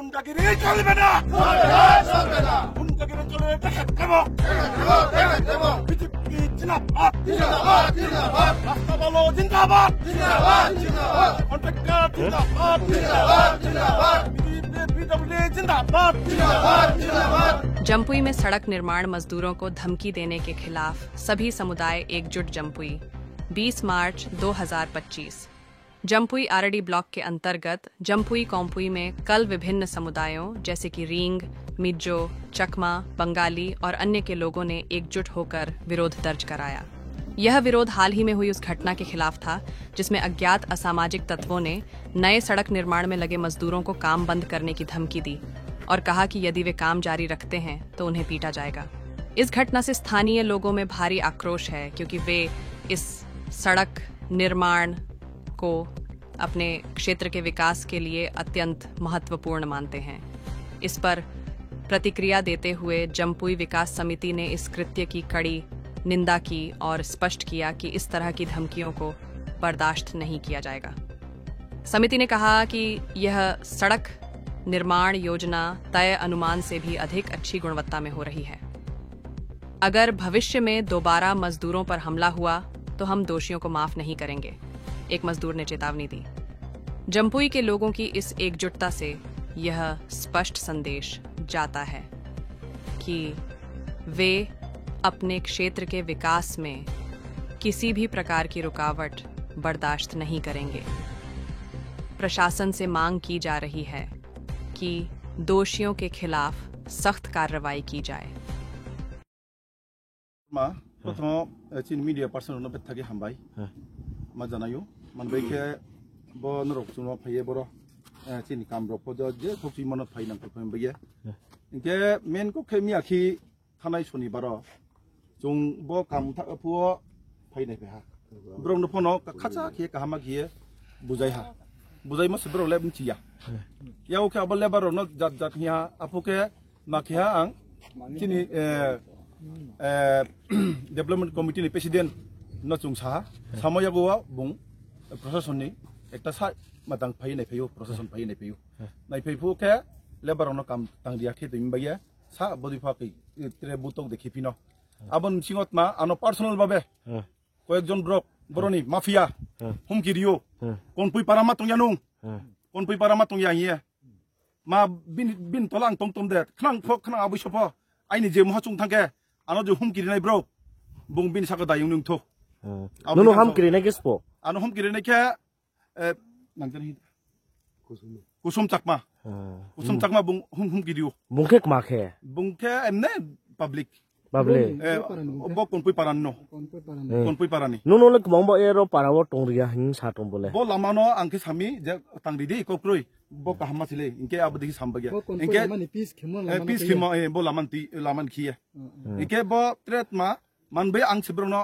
গুন্ডাগিরি চলবে না, গুন্ডাগিরি চলে দেব। বিজেপি জিন্দাবাদ, রাস্তা বলো জিন্দাবাদ, কন্ট্রাক্টর জিন্দাবাদ, বিজেপি जिंदाबाद। जम्पुई में सड़क निर्माण मजदूरों को धमकी देने के खिलाफ सभी समुदाय एकजुट जम्पुई 20 मार्च 2025। जम्पुई आरडी ब्लॉक के अंतर्गत जम्पुई कोम्पुई में कल विभिन्न समुदायों जैसे कि रींग, मिज्जो, चकमा, बंगाली और अन्य के लोगों ने एकजुट होकर विरोध दर्ज कराया। यह विरोध हाल ही में हुई उस घटना के खिलाफ था जिसमें अज्ञात असामाजिक तत्वों ने नए सड़क निर्माण में लगे मजदूरों को काम बंद करने की धमकी दी और कहा कि यदि वे काम जारी रखते हैं तो उन्हें पीटा जाएगा। इस घटना से स्थानीय लोगों में भारी आक्रोश है क्योंकि वे इस सड़क निर्माण को अपने क्षेत्र के विकास के लिए अत्यंत महत्वपूर्ण मानते हैं। इस पर प्रतिक्रिया देते हुए जम्पुई विकास समिति ने इस कृत्य की कड़ी निंदा की और स्पष्ट किया कि इस तरह की धमकियों को बर्दाश्त नहीं किया जाएगा। समिति ने कहा कि यह सड़क निर्माण योजना तय अनुमान से भी अधिक अच्छी गुणवत्ता में हो रही है। अगर भविष्य में दोबारा मजदूरों पर हमला हुआ तो हम दोषियों को माफ नहीं करेंगे, एक मजदूर ने चेतावनी दी। जम्पुई के लोगों की इस एकजुटता से यह स्पष्ट संदेश जाता है कि वे अपने क्षेत्र के विकास में किसी भी प्रकार की रुकावट बर्दाश्त नहीं करेंगे। प्रशासन से मांग की जा रही है कि दोषियों के खिलाफ सख्त कार्रवाई की जाए। प्रथम चीन मीडिया पर्सन बेथागे हामबाय मा जानायो मानबाय के ब नरक सुनो फैये बर चीन काम रखो जे थोकि मन फै नंग फैबे इनके मेन को खेमियाखि थानाय शनिबार जों ब काम थाफु फैनाय बेहा ब्रंनो फनो खाचा खे कामा गिए बुजाय हा बुजाय मस ब्रो ले मिथिया याव के अबले बारो न जात जात हिया आफुके माखिया आं चिनि डेवलपमेंट कमिटी नि प्रेसिडेंट न चुंसा सामयागोआ बुं प्रशासननि एकटा सा मादां फैनाय फैयो प्रशासन फैनाय फैयो नाय फैफु के लेबारो न काम तांदिया खे दैमबाय सा बदिफाकै त्रे बुतक देखिफिनो आबन सिंगत मा आनो पार्सोनल भाबे कयेकजन ब्रक बरनि माफिया हुमकिरियो कोनपुई पारामा तंयानु कोनपुई पारामा तंया हिए मा बिन तलां तंतम दे खनां फक खनां आबु सफा आइनि जे महा चुं थांगे आनो जे हुमकिरिनाय ब्रक बुं बिन साका दायुं नोंथो नुनो हुमकिरिनाय गेसपो आनो हुमकिरिनाय के नांजनि कुसुम चकमा बुं हुमकिरियो बुंखे माखे बुंखे एमने पब्लिक बाबले बो कोनपुई पारानि नुनो ले कमंबो एरो पारावो टंरिया हिं साटम बोले बो लामानो आंखे सामी जे तांगदि दे कोक्रोय बो काहमा सिले इनके आबदि सामबगे इनके पीस खिमो बो लामान खिए इनके बो ट्रेट मा मानबे आं सिब्रनो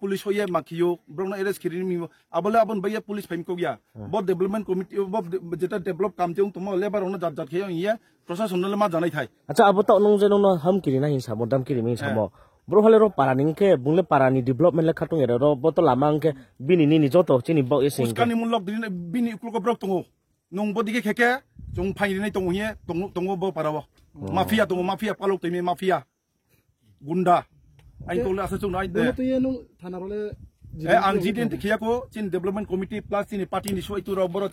पुलिस होये माखियो ब्रनो एरेस खिरिनि मिमो आबले आबन बये पुलिस फाइमको गया बो डेवलपमेंट कमिटी बो जेटा डेवलप काम जों तुम लेबार होनो जात जात खियो इये प्रशासन न मा जानाय थाय अच्छा अब तो नं जेनो हम किरिना हिं सामो दम किरिमि सामो ब्रो हले रो पारानि के बुंले पारानि डेवलपमेंट ले खाटुं एरो बो तो लामां के बिनि नि जतो चिनि बो एसिं उसकानि मुलक दिन बिनि उक्लको ब्रक तंगो नं बदिके खेके जों फाइनि तंगो हिए तंगो बो पारावो माफिया तंगो माफिया पालक तैमे माफिया गुंडा आइ कोले आसा जों नाय दे तो ये नं थाना रोले आं जिदेन खियाको चिन डेवलपमेंट कमिटी प्लस चिनि पार्टी नि सोइतु रो बरो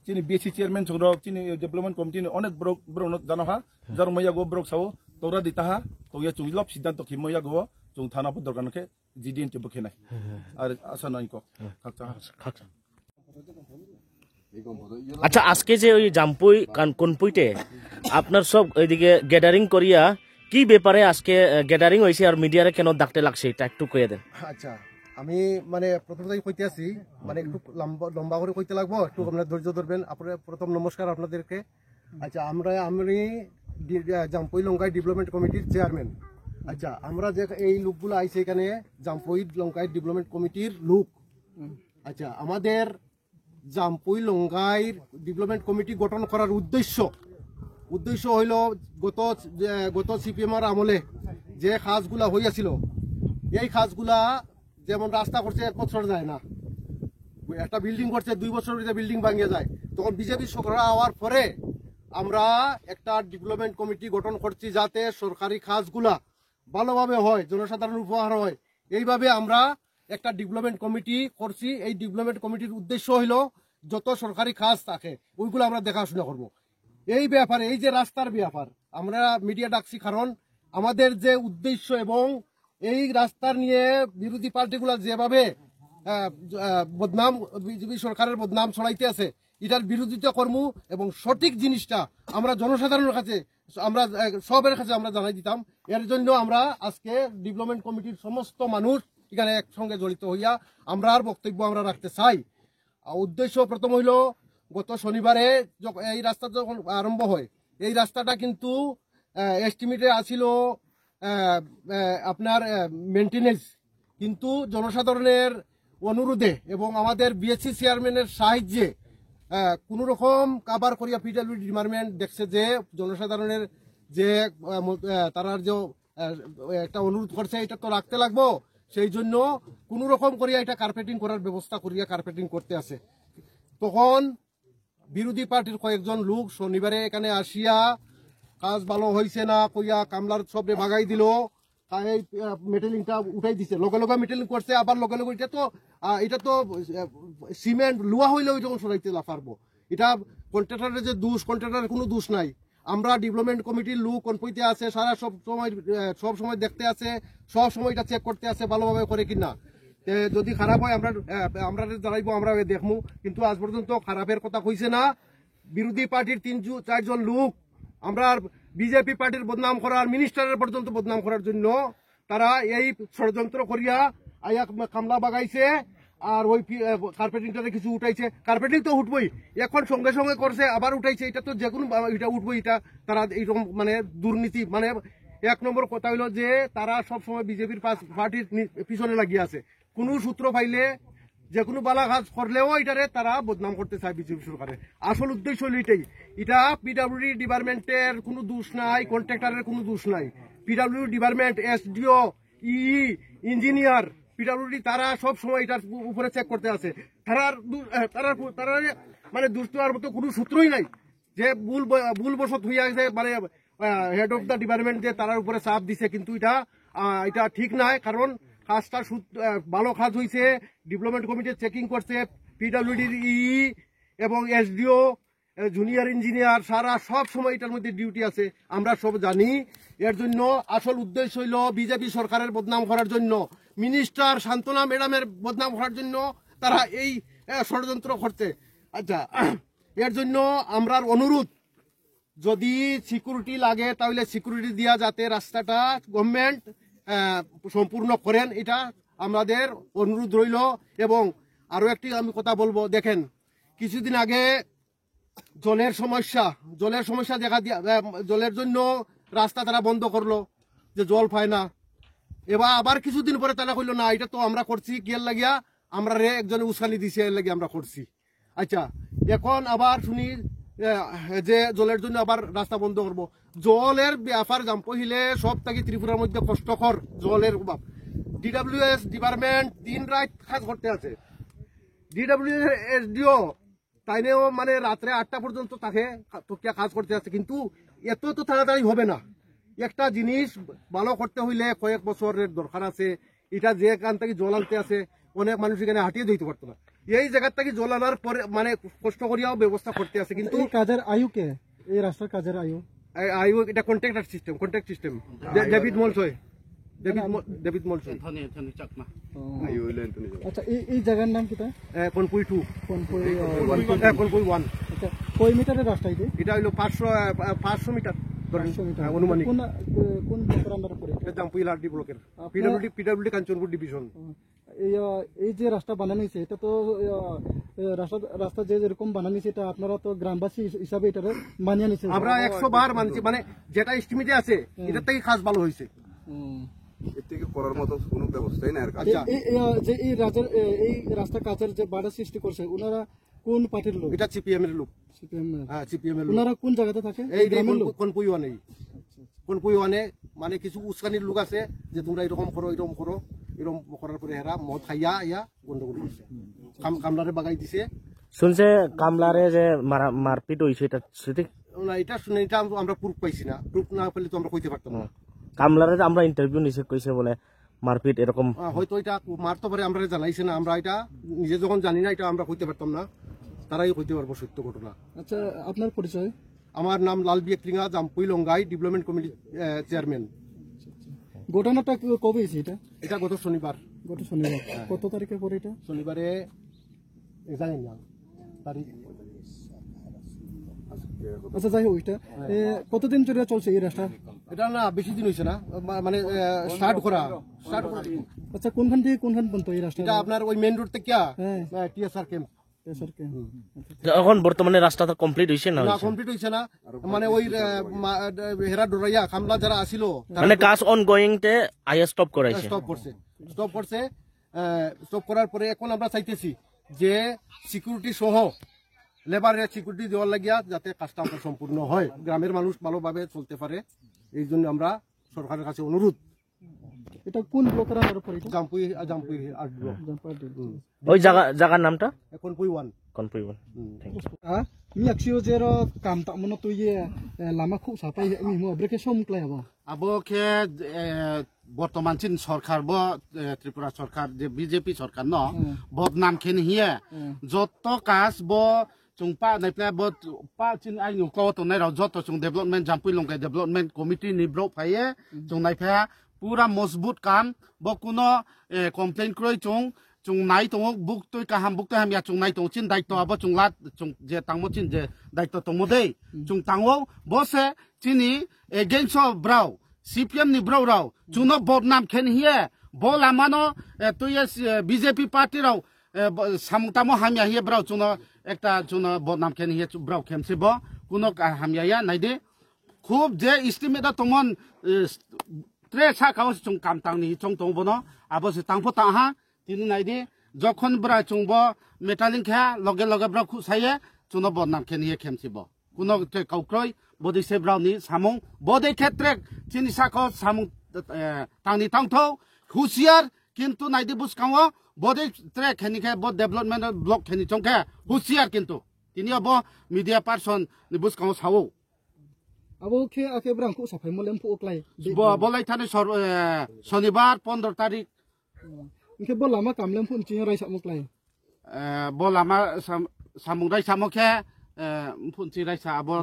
चिनि बीसी चेयरमैन जों चिनि डेवलपमेंट कमिटी नि अनेक ब्रक जानो हा जरमया गो ब्रक साव तोरा दिता हा तो या चुइलप सिद्धांत खिमया गो जों थाना पद दरगान के जिदेन के बखेनाय आरो आसा नायको खाचा আচ্ছা আজকে যে ওই জাম্পুই কোনপুইতে আপনার সব ওইদিকে গ্যাদারিং করিয়া কি ব্যাপারে আজকে গ্যাদারিং হইছে আর মিডিয়ারে কেন ডাকতে লাগছে এটা একটু কইয়া দেন। আচ্ছা আমি মানে প্রথমতেই কইতে আছি মানে একটু লম্বা করে কইতে লাগবো একটু আপনারা ধৈর্য ধরবেন। আপনারা প্রথম নমস্কার আপনাদেরকে। আচ্ছা আমি জাম্পুই লঙ্কাই ডেভেলপমেন্ট কমিটির চেয়ারম্যান। আচ্ছা আমরা যে এই লোকগুলো আইছে এখানে জাম্পুই লঙ্কাই ডেভেলপমেন্ট কমিটির লোক। আচ্ছা আমাদের জাম্পুই লঙ্কাই ডেভেলপমেন্ট কমিটি গঠন করার উদ্দেশ্য হইল গত সিপিএমের আমলে যে কাজগুলা হইয়াছিল এই কাজগুলা যেমন রাস্তা করছে 1 বছর যায় না, একটা বিল্ডিং করছে 2 বছর বিল্ডিং ভাঙিয়ে যায়, তখন বিজেপি সরকার হওয়ার পরে আমরা একটা ডেভেলপমেন্ট কমিটি গঠন করছি যাতে সরকারি কাজগুলা ভালোভাবে হয়, জনসাধারণ উপকার হয়। এইভাবে আমরা একটা ডেভেলপমেন্ট কমিটি করছি। এই ডেভেলপমেন্ট কমিটির উদ্দেশ্য হলো যত সরকারি কাজ থাকে ওইগুলো আমরা দেখাশোনা করব। এই ব্যাপারে, এই যে রাস্তার ব্যাপার, আমরা মিডিয়া ডাকছি কারণ আমাদের যে উদ্দেশ্য এবং এই রাস্তার নিয়ে বিরোধী পার্টিগুলো যেভাবে বদনাম, বিজেপি সরকারের বদনাম ছড়াইতে আছে, এটার বিরোধিতা কর্ম এবং সঠিক জিনিসটা আমরা জনসাধারণের কাছে, আমরা সবের কাছে আমরা জানাই দিতাম। এর জন্য আমরা আজকে ডেভেলপমেন্ট কমিটির সমস্ত মানুষ এখানে একসঙ্গে জড়িত হইয়া আমরা আর বক্তব্য আমরা রাখতে চাই। উদ্দেশ্য প্রথম হইল, গত শনিবারে এই রাস্তা যখন আরম্ভ হয়, এই রাস্তাটা কিন্তু এস্টিমেটে আছিল আপনার মেনটেনেন্স, কিন্তু জনসাধারণের অনুরোধে এবং আমাদের বিএসসি চেয়ারম্যানের সাহায্যে কোন রকম কাবার করিয়া পিডব্লিউডি ডিপার্টমেন্ট দেখছে যে জনসাধারণের যে তারার যে একটা অনুরোধ করছে এটা তো রাখতে লাগবো, সেই জন্য কোন রকম করিয়া এটা কার্পেটিং করার ব্যবস্থা করিয়া কার্পেটিং করতে আছে। তখন বিরোধী পার্টির কয়েকজন লোক শনিবারে এখানে আসিয়া কাজ ভালো হয়েছে না কইয়া কামলার সবরে ভাগাই দিল, এই মেটেলিংটা উঠাই দিছে, লগে লগে মেটেলিং করছে, আবার লগে লগে এটা তো সিমেন্ট লোয়া হইলে ওই রকম সরাইতে পারবো। এটা কন্ট্রাক্টরের যে দোষ, কন্ট্রাক্টরের কোনো দোষ নাই। আমরা ডেভেলপমেন্ট কমিটির লোক কনপইতে আছে, সারা সব সময় দেখতে আছে, সব সময় এটা চেক করতে আছে ভালোভাবে করে কিনা। যদি খারাপ হয় আমরা জানাইবো, আমরা দেখবো, কিন্তু আজ পর্যন্ত খারাপের কথা কইছে না। বিরোধী পার্টির 3-4 লোক আমরা বিজেপি পার্টির বদনাম করার, মিনিস্টারের পর্যন্ত বদনাম করার জন্য তারা এই ষড়যন্ত্র করিয়া আয়া কামলা বাগাইছে আর ওই কার্পেটিংটারে কিছু উঠাইছে। কার্পেটিং তো উঠবই, এখন সঙ্গে সঙ্গে করছে আবার উঠাইছে, এটা তো যে কোনো এটা উঠবই। এটা তারা এইরকম মানে দুর্নীতি, মানে 1 নম্বর কথা হইলো যে তারা সবসময় বিজেপির পার্টির পিছনে লাগিয়ে আছে। কোনো সূত্র পাইলে যে কোনো বালা কাজ করলেও এটারে তারা বদনাম করতে চায় বিজেপি সরকারের। আসল উদ্দেশ্য হলো এটাই। এটা পিডব্লিউডি ডিপার্টমেন্টের কোনো দোষ নাই, কন্ট্রাক্টরের কোনো দোষ নাই। PWD department, SDO, engineer, PWD তারা সব সময় এটার উপরে চেক করতে আছে। তারা মানে দুষ্ট হওয়ার মতো কোনো সূত্রই নাই যে ভুলবশত হইয়া গেছে, মানে হেড অফ দ্য ডিপার্টমেন্ট যে তার উপরে চাপ দিছে, কিন্তু এটা ঠিক নাই। কারণ কাজটা ভালো কাজ হয়েছে, ডেভেলপমেন্ট কমিটি চেকিং করছে, পিডব্লিউডির এবং এসডিও, জুনিয়র ইঞ্জিনিয়ার, সারা সব সময় এটার মধ্যে ডিউটি আছে, আমরা সব জানি। এর জন্য আসল উদ্দেশ্য হইল বিজেপি সরকারের বদনাম করার জন্য, মিনিস্টার শান্তনা ম্যাডামের বদনাম করার জন্য তারা এই ষড়যন্ত্র করছে। আচ্ছা, এর জন্য আমরা অনুরোধ, যদি সিকিউরিটি লাগে তাহলে সিকিউরিটি দিয়া যাতে রাস্তাটা গভর্নমেন্ট সম্পূর্ণ করেন, এটা আমাদের অনুরোধ রইল। এবং আরো একটি আমি কথা বলবো, দেখেন কিছুদিন আগে জলের সমস্যা দেখা দিয়া, জলের জন্য রাস্তা তারা বন্ধ করলো, যে জল পায় না। এবার আবার কিছুদিন পরে তারা কইলো না এটা তো আমরা করছি, কিয়ের লাগিয়া আমরা একজনে উস্কানি দিছে, এর লাগিয়ে আমরা করছি। আচ্ছা, এখন আবার শুনি যে জলের জন্য আবার রাস্তা বন্ধ করবো। জলের ব্যাপার জাম পহিলে সব থেকে ত্রিপুরার মধ্যে কষ্টকর জলের অভাব। ডিডব্লিউএস ডিপার্টমেন্ট দিন রাত কাজ করতে আছে, ডিডব্লিউএসডিও তাইনেও মানে রাত্রে 8টা পর্যন্ত তাকে কাজ করতে আছে, কিন্তু এত তো তাড়াতাড়ি হবে না। একটা জিনিস ভালো করতে হইলে কয়েক বছরের দরকার আছে। এটা যে কান থেকে জল আনতে আছে, অনেক মানুষ এখানে হাঁটিয়ে দিতে পারতো না, এই জায়গার থেকে জল আনার পরে মানে কষ্ট করিয়াও ব্যবস্থা করতে আছে। কিন্তু কাজের আয়ু কে, এই রাস্তার কাজের আয়ু এটা কন্ট্রাক্ট সিস্টেম ডেভিড মলসয়। আচ্ছা, এই জায়গার নাম কিটা? কনপুই 2, কনপুই 1। আচ্ছা, কয় মিটারের রাস্তা এটা হইলো 500 মিটার অনুমানিক। কোন ব্লকের আন্ডারে পড়ে? জাম্পুই লার্ডি ব্লকের, পিডব্লিউডি কাঞ্চনপুর ডিভিশন। এই যে রাস্তা বানানো হয়েছে, এটা তো রাস্তা যেরকম বানানো হয়েছে, এটা আপনারা তো গ্রামবাসী হিসাবে এটা মানিয়ে নিচ্ছে। আমরা 100 বার মানছি, মানে যেটা এস্টিমেটে আছে এটার থেকে কাজ ভালো হয়েছে। এর থেকে করার মতো কোনো ব্যবস্থাই নাই। যে এই রাস্তা কাজের যে বাধা সৃষ্টি করছে, ওনারা কোন পার্টির লোক? এটা সিপিএম এর লোক। সিপিএম এর লোক। ওনারা কোন জায়গাতে থাকে? এই কনপুই 1। কনপুই 1 মানে কিছু উস্কানির লোক আছে যে তোমরা এরকম করো, এরকম করো, এরকম করার পরে এরা মদ খাইয়া গন্ডগোল করছে, কামলারে বাগাই দিছে। শুনছে কামলারে যে মারপিট হয়েছে এটা সেটা না এটা শুনে এটা আমরা প্রুফ পাইছি না, প্রুফ না পেলে তো আমরা কইতে পারতাম না। কামলারে আমরা ইন্টারভিউ নিছে কইছে বলে মারপিট এরকম হয়তো এটা মারতে পারে, আমরা জানাইছে না, আমরা এটা নিজে যখন জানি না এটা আমরা কইতে পারতাম না, তারাই কইতে পারবো সত্য ঘটনা। আচ্ছা আপনার পরিচয়? আমার নাম Lalbi Eklinga, Jampui Longai development committee chairman. ঘটনাটা কবে হয়েছে এটা? এটা গত শনিবার। গত শনিবার। কত তারিখে পরে এটা? শনিবারে জানি না তারিখ। আচ্ছা যাই হোক, এটা কতদিন ধরে চলছে এই রাস্তা? এটা না বেশি দিন হয়েছে না, মানে স্টার্ট করা। আচ্ছা কোনখান থেকে কোনখান পর্যন্ত এই রাস্তা? এটা আপনার ওই মেইন রোড থেকে টিএসআর ক্যাম্প। এখন বর্তমানে রাস্তাটা কমপ্লিট হইছে না? না কমপ্লিট হইছে না, মানে ওই হেরা ডরাইয়া কামলা যারা আসিল মানে কাজ অনগোয়িং তে আইয়া স্টপ করাইছে। স্টপ করছে স্টপ করার পরে এখন আমরা চাইতেছি যে সিকিউরিটি সহ লেবারের সিকিউরিটি দেওয়ার লাগিয়া যাতে কাজটা আমরা সম্পূর্ণ হয়, গ্রামের মানুষ ভালোভাবে চলতে পারে, এই জন্য আমরা সরকারের কাছে অনুরোধ। এটা কোন ব্লকের আন্ডারে পড়ে? জাম্পুই আট ব্লক। ওই জায়গার নামটা এখন পুই one. mi aksio jero kam ta mono tu ye lama khu sa pai mi mo breke som klai aba abo ke বর্তমান চিন সরকার ব ত্রিপুরা সরকার যে বিজেপি সরকার ন বদনাম খেন হিয়ে যত কাজ ব চুংপা নাইপ্লা ব পা চিন আই নুকো তো নাই রাও যত চুং development Jampui Lankai development committee নিব্রো ফাইয়ে চুং নাইফা পুরা মজবুত কাম ব কোনো complain ক্রই চুং chung nai tong buk toi kaham ya chung nai tong chin dai to abo chung lat chung je tangmo chin je dai to tong modei chung tangwo bose chini against of brau CPM ni brau rao chuno bodnam khen hiye bol amano to yes BJP party rao samtamo hamya hiye brau chuno ekta chuno bodnam khen hiye brau khemse bo kuno hamya ya nai de khub je estimate da tomon tre sa kaos chung kam tang ni chung tong bono abo se tangpo ta ha তিনি নাইদি যখন bra চুংব মেটালিং খা লগে লগে bra খুসাইয়ে চুনো বদনাম খেনিয়ে খেমছিব কোনো কাউক্রয় বদিসে brownie সামং Bade ক্ষেত্রে চিনি সাকো সামং টাংনি টাংথো হুশিয়ার কিন্তু নাইদি বুসকাও বদে ট্রে খেনিকে বদ ডেভেলপমেন্ট ব্লক খেনি চংখা হুশিয়ার কিন্তু তিনি অব মিডিয়া পারসন নি বুসকাও Sao abo ke ake brang khu sa phai molem pu oklai বলাই থানে শনিবার 15 তারিখ ke bol lama kamlem phun chi rai sa moklai bolama samung rai samokhe phun chi rai sa abo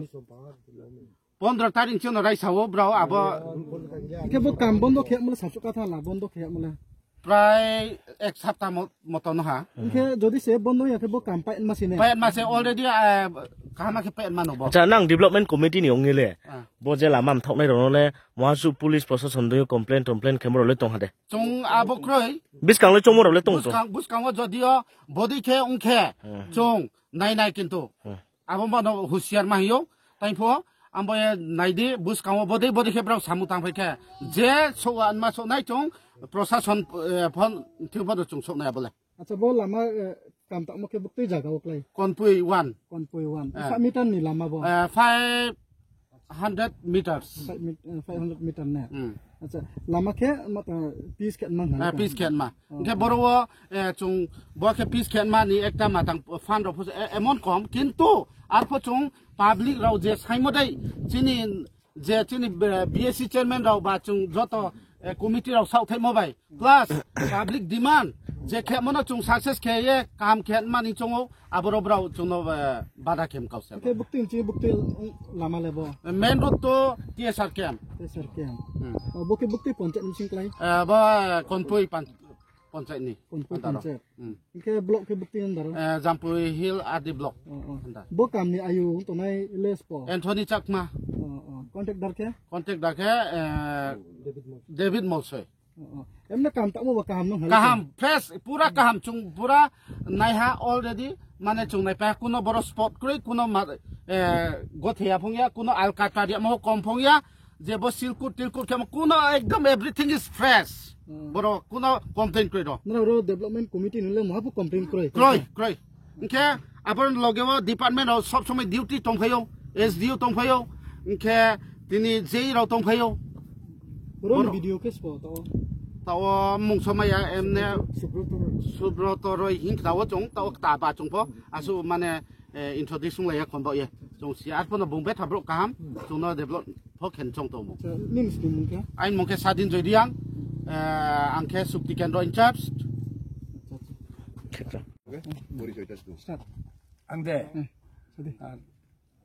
15 tarik chino rai sa wo brao abo ke bo kam bondo khe mole sa chuka tha la bondo khe mole প্রায় এক সপ্তাহ মতন হা ke jodi se bondo ya ke bo kam pa masine pa mase already kahama ke pa manobo আচ্ছা নাং development committee নি ongile bo je lamam thoknai ronole mohasu police prosecution do complaint khemrole tong hade chung abo kroi biskang le chomorole tong to buskang jodio body ke ungkhe chung nai kintu abo mano husiar mahiyo taipho ambo naidi buskang body ke brau samutang phaike je so anma so nai chung প্রশাসন phone থিবদ চুং সকনায় বলে আচ্ছা বল lama kam ta mo ke bukti jaga oklai কনপুই 1 sa meter ni lama bo 500 meters 500 meter na acha lama ke mata piece ke mang piece ke ma ke boro chung bo ke piece ke ma ni ekta matang fan ro emon kom কিন্তু আর পো chung public রাও যে সাইমোদাই চিনি BSc chairman রাও বা chung যত committee রাও সাউথাই মোবাই plus public demand যে খেমনো চুং success খেয়ে কাম খেন মানি চুঙো আবর ব্রাও চুনো বাধা খেম কাউসে ke bukti lama lebo main road তো TSR camp bo ke bukti ponchait missing klai বা কনপুই পঞ্চায়েত নি ponchait ke block ke bukti ndaro Jampui hill আদি block bo kam ni ayu to nai lespo Anthony Chakma contact darke David Molsoi emna kam ta mo ba kam no kaham fresh pura kaham chung pura naiha already mane chung nai pa kuno boro spot koi kuno gothia phongya kuno alkataria mo kom phongya je bo silkut tilkut kem kuno ekdom everything is fresh boro kuno complain koi ro na ro development committee nile mo bu complain kroi nke apon logewo department of sob somoi duty tongphayo SDU tongphayo nke tini jei ro tongphayo ro video ke spot তাও মুংসমায়া এমনে সুব্রত রয় হিং তাও চং তাও তাবা চংপো আসু মানে ইন্ট্রোডিউসন লাইয়া খনবা ইয়ে চং সিয়ার পনো বুংবে থাব্রো কাহাম চংনো ডেভেলপ ফো খেন চং তো মু নিমস নিমকে আইন মুকে সাদিন জয়দিয়াং আংকে সুক্তি কেন্দ্র ইনচার্জ পরিচয়টা একটু 안돼.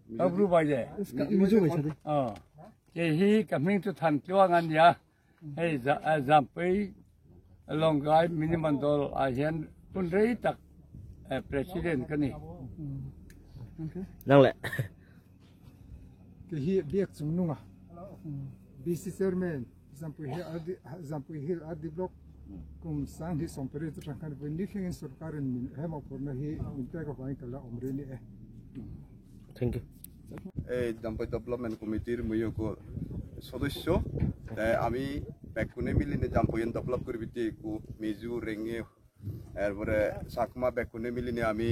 더블 바제. মিজু হইছে দে 제히 coming to Tan Kiwangan야. Hey Zampai Longai Minimandol Asian Pundri tak President kani. นั่นแหละ ke hi biak chung nunga BC chairman Zampu Hill Ardi Block kum sang hi sompere to tangkan ni kheng sarkarin min hema porna hi minta ka bain kala umre ni thank you এই জাম্পাই development কমিটির মইয়ক সদস্য তাই আমি বেকুনে মিলিনে জাম্পাইন develop করি বিতে কো মেজু রেঙ্গে এরপরে সাকমা বেকুনে মিলিনে আমি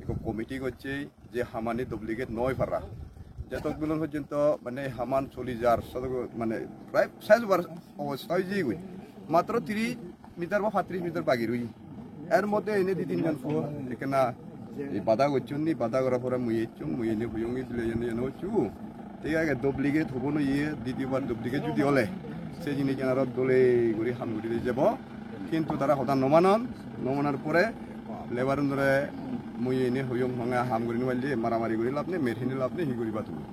এক কমিটি করছি যে হামানি ডুপ্লিকেট নয় পারা যতগুলো পর্যন্ত মানে হামান 40,000 মানে প্রায় 60,000 অবস্থায় যে গই মাত্র 30 মিটার বা 35 মিটার বাকি রই এর মধ্যে এনে 2-3 জন এখানে এই বাধা করছুন নি বাধা করার পরে মুই এনে হুয়ঙ্গি দিলে এনে এনে হচ্ছু ঠিক আছে ডুপ্লিকেট হব না ইয়ে দ্বিতীয়বার ডুপ্লিকেট যদি হলে সেই জিনিস আরো দলে করে হামগুড়ি দিয়ে যাব কিন্তু তারা হঠাৎ নমানার পরে লেবার ধরে মুই এনে হুয়ং ভাঙা হামগুড়ি মারলি মারামারি করে লাভ নেই মেরহিনে লাভ নেই হি করিবা তুমি